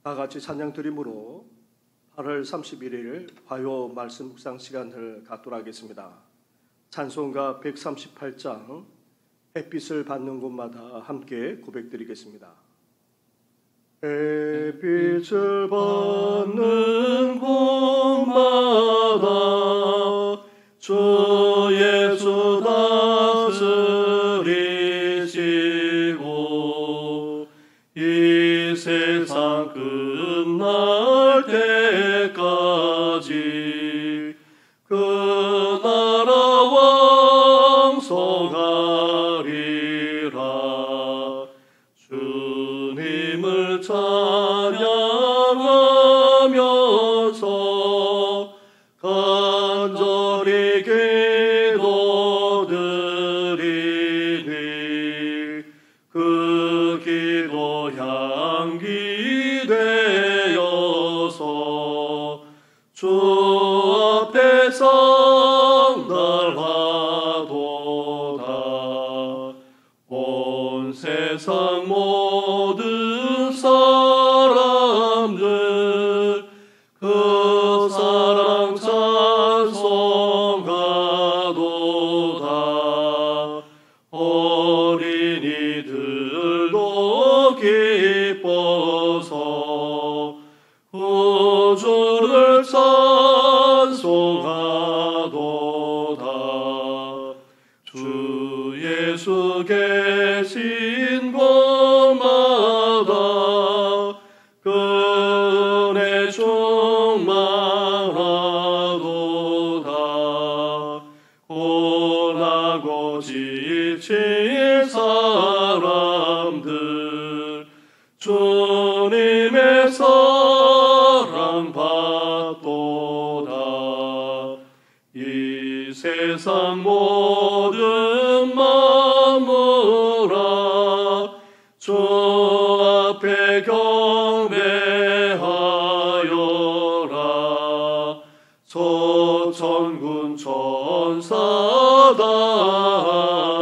다 같이 찬양 드림으로 8월 31일 화요 말씀 묵상 시간을 갖도록 하겠습니다. 찬송가 138장 햇빛을 받는 곳마다 함께 고백드리겠습니다. 햇빛을 받는 곳마다 주 예수 다스리시고 이 세상 끝날 때까지 그 나라 왕성하리라. 주님을 찬양하면서 간절히 기도드리니 그 기도 향기 되어서 주 앞에서 날하도다. 온 세상 모든 사람들 그 사랑 찬송하도다. 어린이들도 기뻐서 구주를 찬송하도다. 주 예수 계신 곳마다 그 은혜 충만하도다. 고나고 지친 사람들 주님의 사랑 받도다. 이 세상 모든 만물아 주 앞에 경배하여라. 소천군 천사다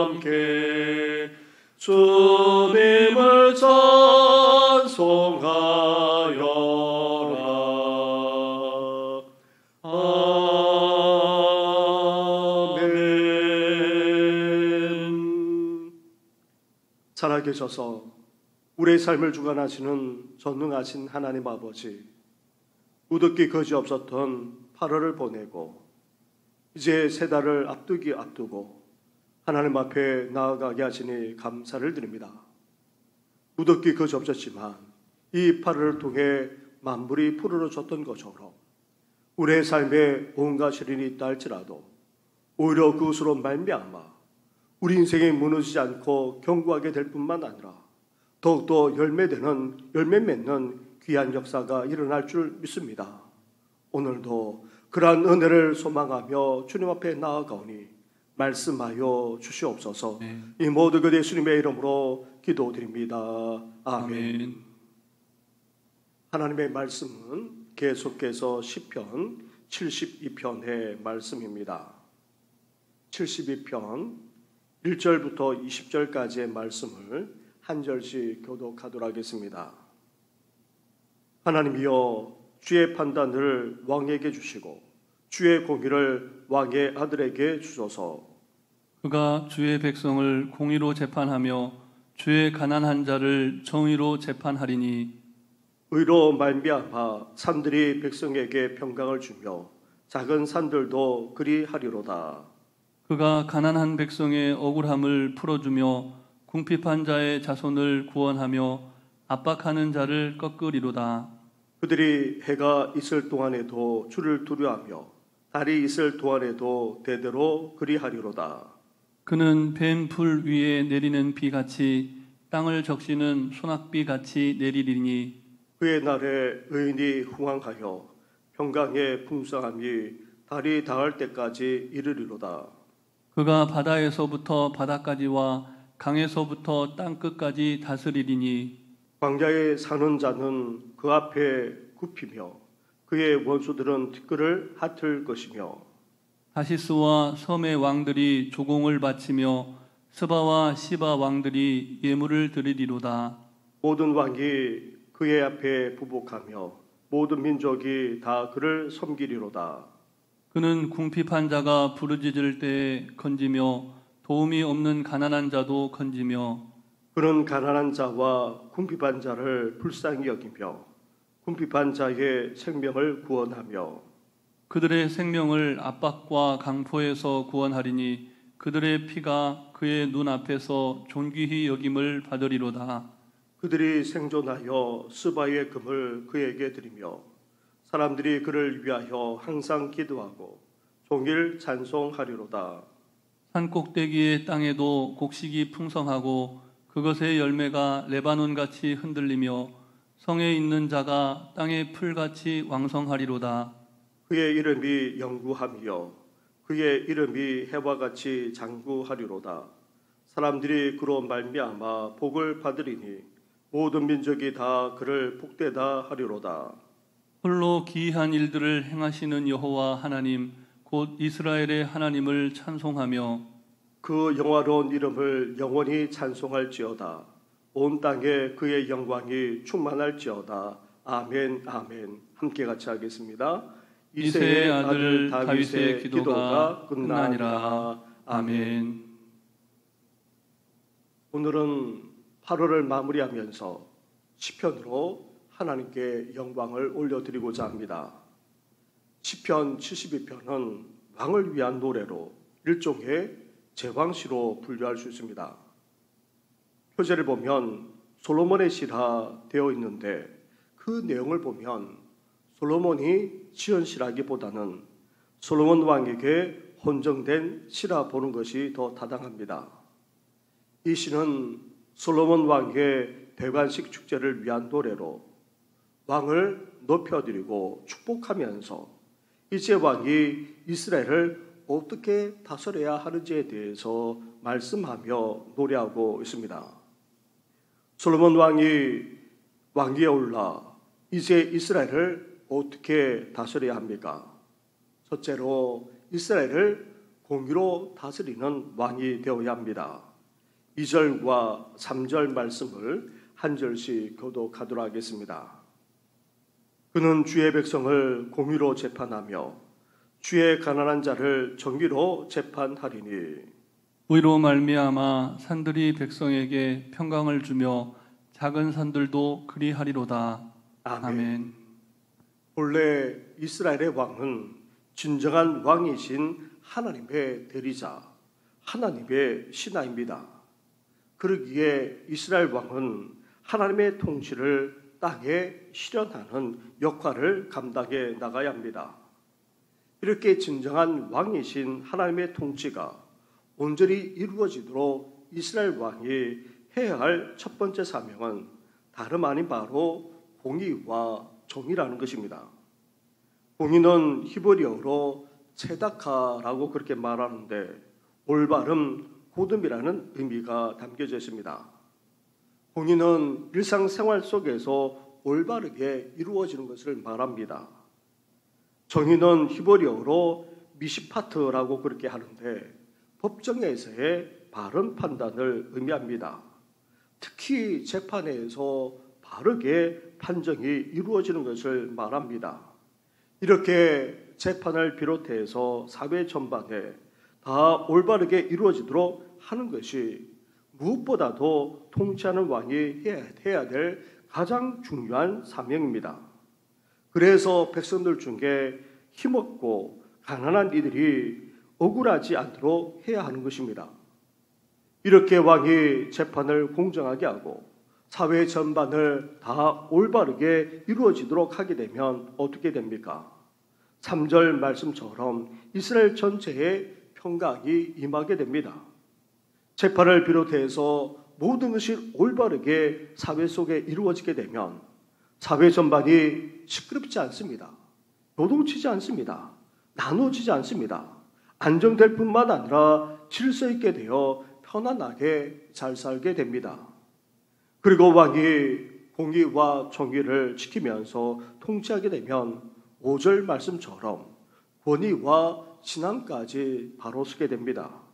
함께 주님을 찬송하여라. 아멘. 살아계셔서 우리의 삶을 주관하시는 전능하신 하나님 아버지, 우습기 거지없었던 8월을 보내고 이제 세 달을 앞두고 하나님 앞에 나아가게 하시니 감사를 드립니다. 우습기 거지없었지만 이 8월을 통해 만물이 푸르러졌던 것처럼 우리의 삶에 온갖 시련이 있다 할지라도 오히려 그것으로 말미암아 우리 인생이 무너지지 않고 견고하게 될 뿐만 아니라 더욱더 열매 맺는 귀한 역사가 일어날 줄 믿습니다. 오늘도 그러한 은혜를 소망하며 주님 앞에 나아가오니 말씀하여 주시옵소서. 이 모든 것 예수님의 이름으로 기도드립니다. 아멘. 하나님의 말씀은 계속해서 시편 72편의 말씀입니다. 72편 1절부터 20절까지의 말씀을 한 절씩 교독하도록 하겠습니다. 하나님이여, 주의 판단을 왕에게 주시고 주의 공의를 왕의 아들에게 주소서. 그가 주의 백성을 공의로 재판하며 주의 가난한 자를 정의로 재판하리니 의로 말미암아 산들이 백성에게 평강을 주며 작은 산들도 그리하리로다. 그가 가난한 백성의 억울함을 풀어주며 궁핍한 자의 자손을 구원하며 압박하는 자를 꺾으리로다. 그들이 해가 있을 동안에도 주를 두려워하며 달이 있을 동안에도 대대로 그리하리로다. 그는 뱀 풀 위에 내리는 비같이 땅을 적시는 소낙비같이 내리리니 그의 날에 의인이 흥왕하여 평강의 풍성함이 달이 닿을 때까지 이르리로다. 그가 바다에서부터 바다까지와 강에서부터 땅끝까지 다스리리니 광야에 사는 자는 그 앞에 굽히며 그의 원수들은 티끌을 핫을 것이며 다시스와 섬의 왕들이 조공을 바치며 스바와 시바 왕들이 예물을 드리리로다. 모든 왕이 그의 앞에 부복하며 모든 민족이 다 그를 섬기리로다. 그는 궁핍한 자가 부르짖을 때에 건지며 도움이 없는 가난한 자도 건지며 그는 가난한 자와 궁핍한 자를 불쌍히 여기며 궁핍한 자의 생명을 구원하며 그들의 생명을 압박과 강포에서 구원하리니 그들의 피가 그의 눈앞에서 존귀히 여김을 받으리로다. 그들이 생존하여 스바의 금을 그에게 드리며 사람들이 그를 위하여 항상 기도하고 종일 찬송하리로다. 산꼭대기의 땅에도 곡식이 풍성하고 그것의 열매가 레바논같이 흔들리며 성에 있는 자가 땅의 풀같이 왕성하리로다. 그의 이름이 영구하며 그의 이름이 해와 같이 장구하리로다. 사람들이 그로 말미암아 복을 받으리니 모든 민족이 다 그를 복되다 하리로다. 홀로 기이한 일들을 행하시는 여호와 하나님 곧 이스라엘의 하나님을 찬송하며 그 영화로운 이름을 영원히 찬송할지어다. 온 땅에 그의 영광이 충만할지어다. 아멘 아멘. 함께 같이 하겠습니다. 이새의 아들 다윗의 기도가 끝나니라. 아멘. 오늘은 8월을 마무리하면서 시편으로 하나님께 영광을 올려드리고자 합니다. 시편 72편은 왕을 위한 노래로 일종의 제왕시로 분류할 수 있습니다. 표제를 보면 솔로몬의 시라 되어 있는데 그 내용을 보면 솔로몬이 지은 시라기보다는 솔로몬 왕에게 헌정된 시라 보는 것이 더 타당합니다. 이 시는 솔로몬 왕의 대관식 축제를 위한 노래로 왕을 높여드리고 축복하면서 이제 왕이 이스라엘을 어떻게 다스려야 하는지에 대해서 말씀하며 노래하고 있습니다. 솔로몬 왕이 왕위에 올라 이제 이스라엘을 어떻게 다스려야 합니까? 첫째로 이스라엘을 공의로 다스리는 왕이 되어야 합니다. 2절과 3절 말씀을 한 절씩 교독하도록 하겠습니다. 그는 주의 백성을 공의로 재판하며 주의 가난한 자를 정의로 재판하리니 의로 말미암아 산들이 백성에게 평강을 주며 작은 산들도 그리하리로다. 아멘. 본래 이스라엘의 왕은 진정한 왕이신 하나님의 대리자, 하나님의 신하입니다. 그러기에 이스라엘 왕은 하나님의 통치를 땅에 실현하는 역할을 감당해 나가야 합니다. 이렇게 진정한 왕이신 하나님의 통치가 온전히 이루어지도록 이스라엘 왕이 해야 할 첫 번째 사명은 다름 아닌 바로 공의와 정의라는 것입니다. 공의는 히브리어로 체다카라고 그렇게 말하는데 올바름, 고듬이라는 의미가 담겨져 있습니다. 공의는 일상생활 속에서 올바르게 이루어지는 것을 말합니다. 정의는 히브리어로 미시파트라고 그렇게 하는데 법정에서의 바른 판단을 의미합니다. 특히 재판에서 바르게 판정이 이루어지는 것을 말합니다. 이렇게 재판을 비롯해서 사회 전반에 다 올바르게 이루어지도록 하는 것이 무엇보다도 통치하는 왕이 해야 될 가장 중요한 사명입니다. 그래서 백성들 중에 힘없고 가난한 이들이 억울하지 않도록 해야 하는 것입니다. 이렇게 왕이 재판을 공정하게 하고 사회 전반을 다 올바르게 이루어지도록 하게 되면 어떻게 됩니까? 3절 말씀처럼 이스라엘 전체에 평강이 임하게 됩니다. 재판을 비롯해서 모든 것이 올바르게 사회 속에 이루어지게 되면 사회 전반이 시끄럽지 않습니다. 요동치지 않습니다. 나눠지지 않습니다. 안정될 뿐만 아니라 질서 있게 되어 편안하게 잘 살게 됩니다. 그리고 왕이 공의와 정의를 지키면서 통치하게 되면 5절 말씀처럼 권위와 신앙까지 바로 서게 됩니다.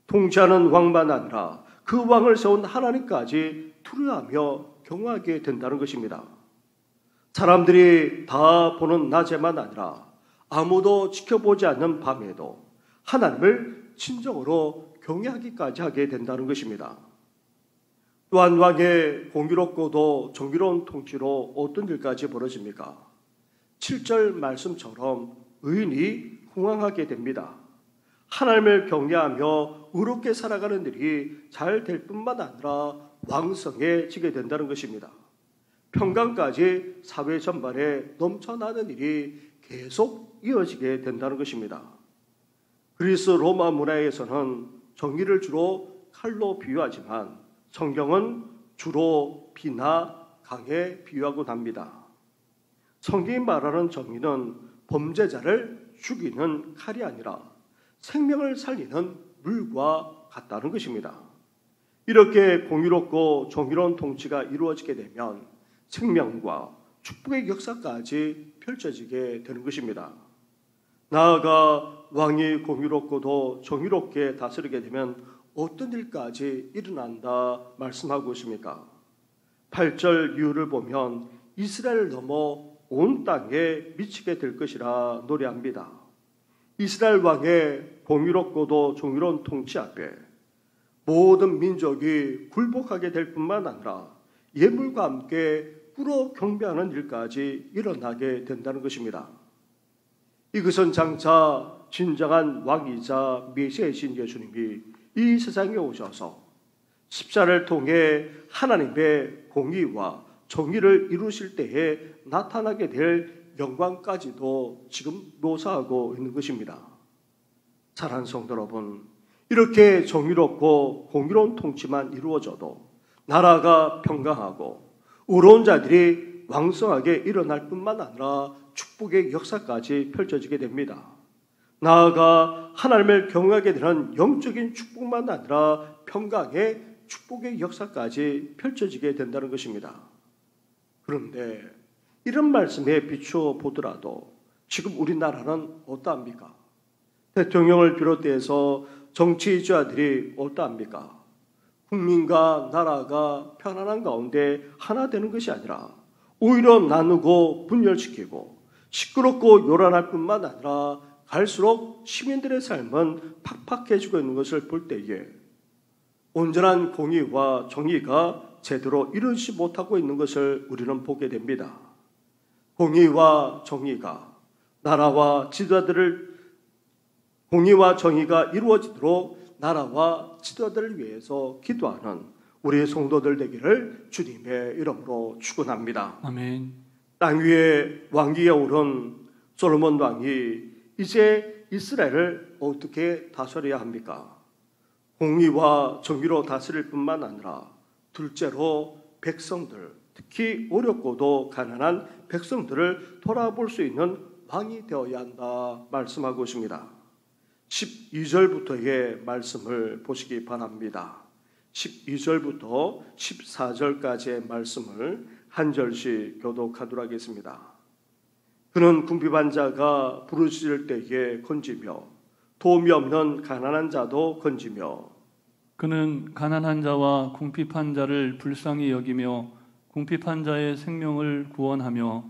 통치하는 왕만 아니라 그 왕을 세운 하나님까지 투려하며 경외하게 된다는 것입니다. 사람들이 다 보는 낮에만 아니라 아무도 지켜보지 않는 밤에도 하나님을 진정으로 경외하기까지 하게 된다는 것입니다. 또한 왕의 공의롭고도 정의로운 통치로 어떤 일까지 벌어집니까? 7절 말씀처럼 의인이 흥왕하게 됩니다. 하나님을 경외하며 의롭게 살아가는 일이 잘 될 뿐만 아니라 왕성해지게 된다는 것입니다. 평강까지 사회 전반에 넘쳐나는 일이 계속 이어지게 된다는 것입니다. 그리스 로마 문화에서는 정의를 주로 칼로 비유하지만 성경은 주로 비나 강에 비유하곤 합니다. 성경이 말하는 정의는 범죄자를 죽이는 칼이 아니라 생명을 살리는 물과 같다는 것입니다. 이렇게 공의롭고 정의로운 통치가 이루어지게 되면 생명과 축복의 역사까지 펼쳐지게 되는 것입니다. 나아가 왕이 공의롭고도 정의롭게 다스리게 되면 어떤 일까지 일어난다 말씀하고 있습니까? 8절 이유를 보면 이스라엘을 넘어 온 땅에 미치게 될 것이라 노래합니다. 이스라엘 왕의 공의롭고도 정의로운 통치 앞에 모든 민족이 굴복하게 될 뿐만 아니라 예물과 함께 꿇어 경배하는 일까지 일어나게 된다는 것입니다. 이것은 장차 진정한 왕이자 메시아이신 예수님이 이 세상에 오셔서 십자를 통해 하나님의 공의와 정의를 이루실 때에 나타나게 될 영광까지도 지금 묘사하고 있는 것입니다. 사랑하는 성도 여러분, 이렇게 정의롭고 공의로운 통치만 이루어져도 나라가 평강하고 의로운 자들이 왕성하게 일어날 뿐만 아니라 축복의 역사까지 펼쳐지게 됩니다. 나아가 하나님을 경외하게 되는 영적인 축복만 아니라 평강의 축복의 역사까지 펼쳐지게 된다는 것입니다. 그런데 이런 말씀에 비추어 보더라도 지금 우리나라는 어떠합니까? 대통령을 비롯해서 정치주자들이 어떠합니까? 국민과 나라가 편안한 가운데 하나 되는 것이 아니라 오히려 나누고 분열시키고 시끄럽고 요란할 뿐만 아니라 갈수록 시민들의 삶은 팍팍해지고 있는 것을 볼 때에 온전한 공의와 정의가 제대로 이루지 못하고 있는 것을 우리는 보게 됩니다. 공의와 정의가 나라와 지도자들을 공의와 정의가 이루어지도록 나라와 지도자들을 위해서 기도하는 우리 성도들 되기를 주님의 이름으로 축원합니다. 아멘. 땅 위에 왕위에 오른 솔로몬 왕이 이제 이스라엘을 어떻게 다스려야 합니까? 공의와 정의로 다스릴 뿐만 아니라 둘째로 백성들, 특히 어렵고도 가난한 백성들을 돌아볼 수 있는 왕이 되어야 한다 말씀하고 있습니다. 12절부터의 말씀을 보시기 바랍니다. 12절부터 14절까지의 말씀을 한 절씩 교독하도록 하겠습니다. 그는 궁핍한 자가 부르짖을 때에 건지며 도움이 없는 가난한 자도 건지며 그는 가난한 자와 궁핍한 자를 불쌍히 여기며 궁핍한 자의 생명을 구원하며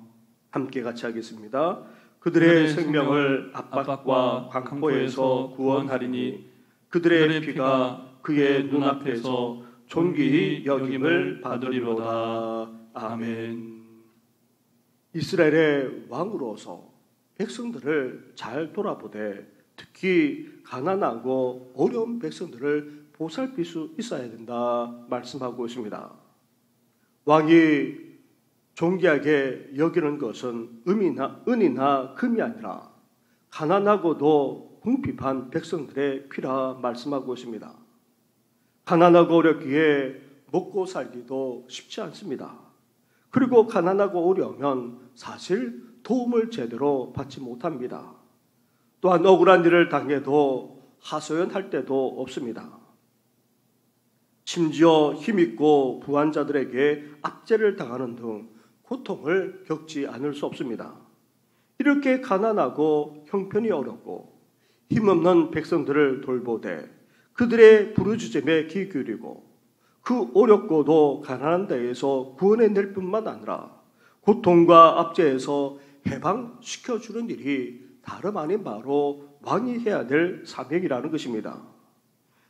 함께 같이 하겠습니다. 그들의 생명을 압박과 광포에서 구원하리니 그들의 피가 그의 눈앞에서 존귀히 여김을 받으리로다. 아멘. 이스라엘의 왕으로서 백성들을 잘 돌아보되 특히 가난하고 어려운 백성들을 보살필 수 있어야 된다 말씀하고 있습니다. 왕이 존귀하게 여기는 것은 은이나 금이 아니라 가난하고도 궁핍한 백성들의 피라 말씀하고 있습니다. 가난하고 어렵기에 먹고 살기도 쉽지 않습니다. 그리고 가난하고 어려우면 사실 도움을 제대로 받지 못합니다. 또한 억울한 일을 당해도 하소연할 때도 없습니다. 심지어 힘있고 부한 자들에게 압제를 당하는 등 고통을 겪지 않을 수 없습니다. 이렇게 가난하고 형편이 어렵고 힘없는 백성들을 돌보되 그들의 부르짖음에 귀 기울이고 그 어렵고도 가난한 데에서 구원해낼 뿐만 아니라 고통과 압제에서 해방시켜주는 일이 다름 아닌 바로 왕이 해야 될 사명이라는 것입니다.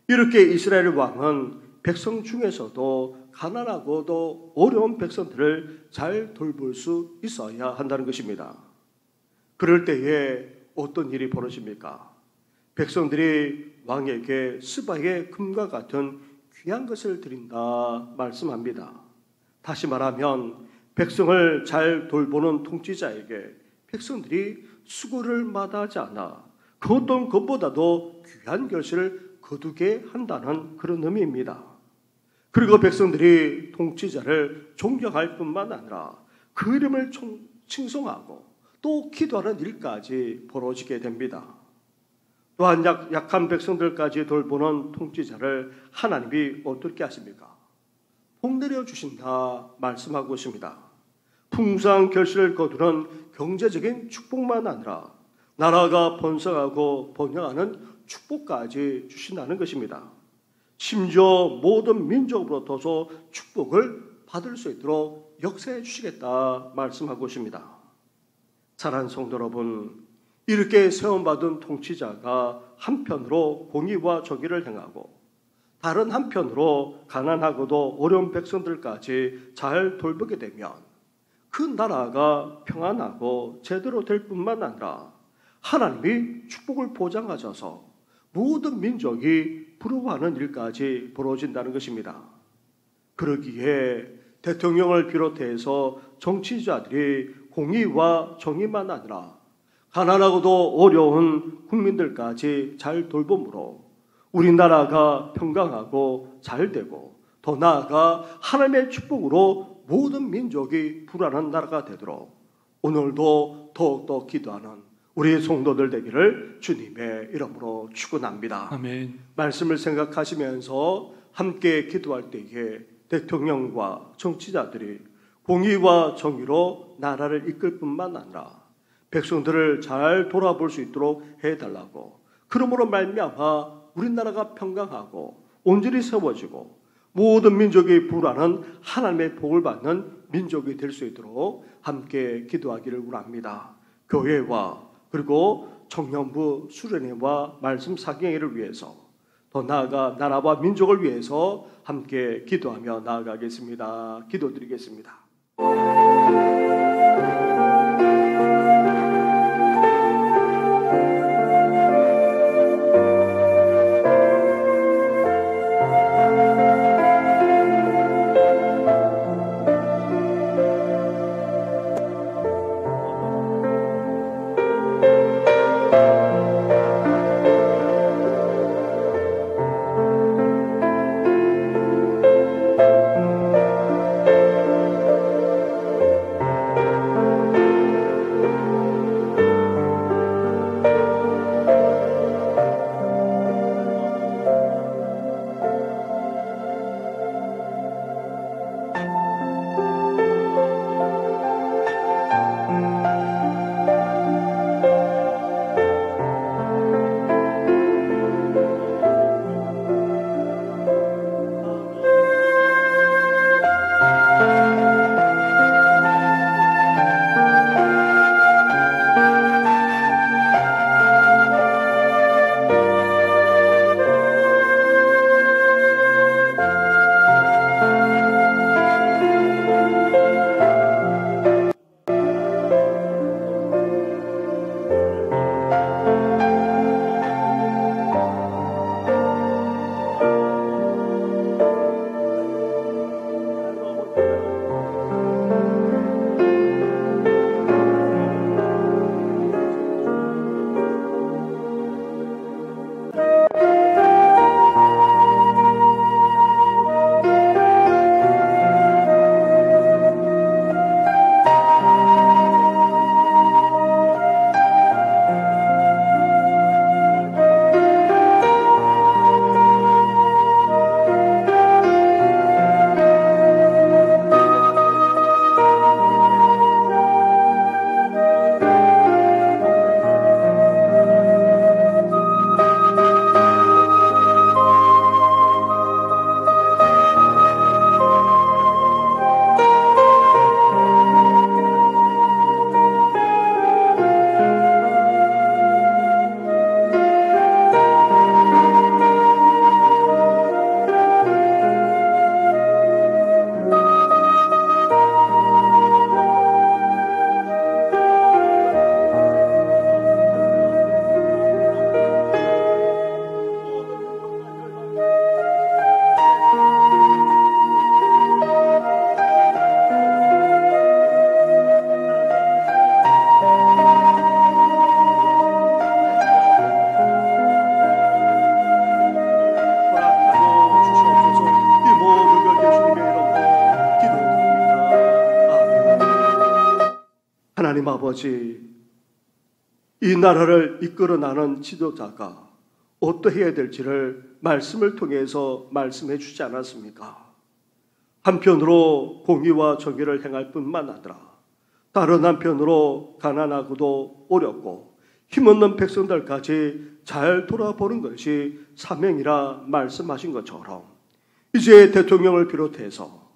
이렇게 이스라엘 왕은 백성 중에서도 가난하고도 어려운 백성들을 잘 돌볼 수 있어야 한다는 것입니다. 그럴 때에 어떤 일이 벌어집니까? 백성들이 왕에게 스바의 금과 같은 귀한 것을 드린다 말씀합니다. 다시 말하면 백성을 잘 돌보는 통치자에게 백성들이 수고를 마다하지 않아 그 어떤 것보다도 귀한 것을 거두게 한다는 그런 의미입니다. 그리고 백성들이 통치자를 존경할 뿐만 아니라 그 이름을 칭송하고 또 기도하는 일까지 벌어지게 됩니다. 또한 약한 백성들까지 돌보는 통치자를 하나님이 어떻게 하십니까? 복 내려주신다 말씀하고 있습니다. 풍성한 결실을 거두는 경제적인 축복만 아니라 나라가 번성하고 번영하는 축복까지 주신다는 것입니다. 심지어 모든 민족으로부터도 축복을 받을 수 있도록 역사해 주시겠다 말씀하고 있습니다. 사랑하는 성도 여러분, 이렇게 세움받은 통치자가 한편으로 공의와 정의를 행하고 다른 한편으로 가난하고도 어려운 백성들까지 잘 돌보게 되면 그 나라가 평안하고 제대로 될 뿐만 아니라 하나님이 축복을 보장하셔서 모든 민족이 부러워하는 일까지 벌어진다는 것입니다. 그러기에 대통령을 비롯해서 정치자들이 공의와 정의만 아니라 가난하고도 어려운 국민들까지 잘 돌봄으로 우리나라가 평강하고 잘 되고 더 나아가 하나님의 축복으로 모든 민족이 불안한 나라가 되도록 오늘도 더욱더 기도하는 우리 성도들 되기를 주님의 이름으로 축원합니다. 아멘. 말씀을 생각하시면서 함께 기도할 때에 대통령과 정치자들이 공의와 정의로 나라를 이끌 뿐만 아니라 백성들을 잘 돌아볼 수 있도록 해달라고, 그러므로 말미암아 우리나라가 평강하고 온전히 세워지고 모든 민족이 부르는 하나님의 복을 받는 민족이 될 수 있도록 함께 기도하기를 원합니다. 교회와 그리고 청년부 수련회와 말씀 사경회를 위해서 더 나아가 나라와 민족을 위해서 함께 기도하며 나아가겠습니다. 기도드리겠습니다. 하나님 아버지, 이 나라를 이끌어 나가는 지도자가 어떠해야 될지를 말씀을 통해서 말씀해 주지 않았습니까? 한편으로 공의와 정의를 행할 뿐만 아니라 다른 한편으로 가난하고도 어렵고 힘없는 백성들까지 잘 돌아보는 것이 사명이라 말씀하신 것처럼 이제 대통령을 비롯해서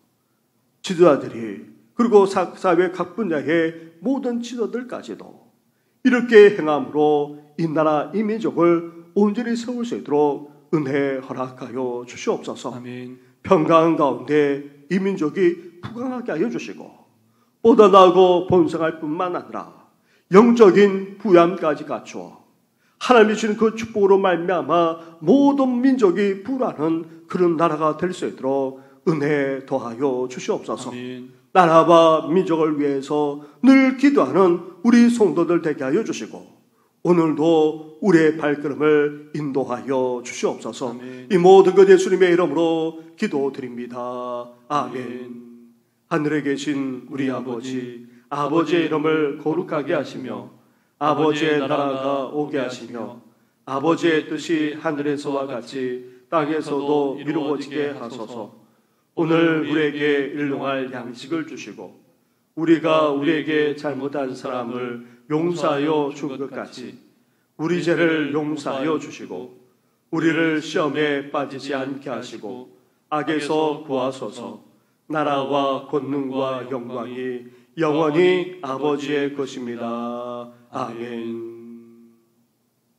지도자들이 그리고 사회 각 분야의 모든 지도들까지도 이렇게 행함으로 이 나라 이 민족을 온전히 세울 수 있도록 은혜 허락하여 주시옵소서. 아멘. 평강 가운데 이 민족이 부강하게 하여 주시고 보다 나고 번성할 뿐만 아니라 영적인 부양까지 갖추어 하나님이 주신 그 축복으로 말미암아 모든 민족이 부라는 그런 나라가 될 수 있도록 은혜 더하여 주시옵소서. 아멘. 나라와 민족을 위해서 늘 기도하는 우리 성도들 되게 하여 주시고 오늘도 우리의 발걸음을 인도하여 주시옵소서. 아멘. 이 모든 것 예수님의 이름으로 기도드립니다. 아멘. 하늘에 계신 우리 아버지, 아버지의 이름을 거룩하게 하시며 아버지의 나라가 오게 하시며 아버지의 뜻이 하늘에서와 같이 땅에서도 이루어지게 하소서. 오늘 우리에게 일용할 양식을 주시고 우리가 우리에게 잘못한 사람을 용서하여 준 것 같이 우리 죄를 용서하여 주시고 우리를 시험에 빠지지 않게 하시고 악에서 구하소서. 나라와 권능과 영광이 영원히 아버지의 것입니다. 아멘.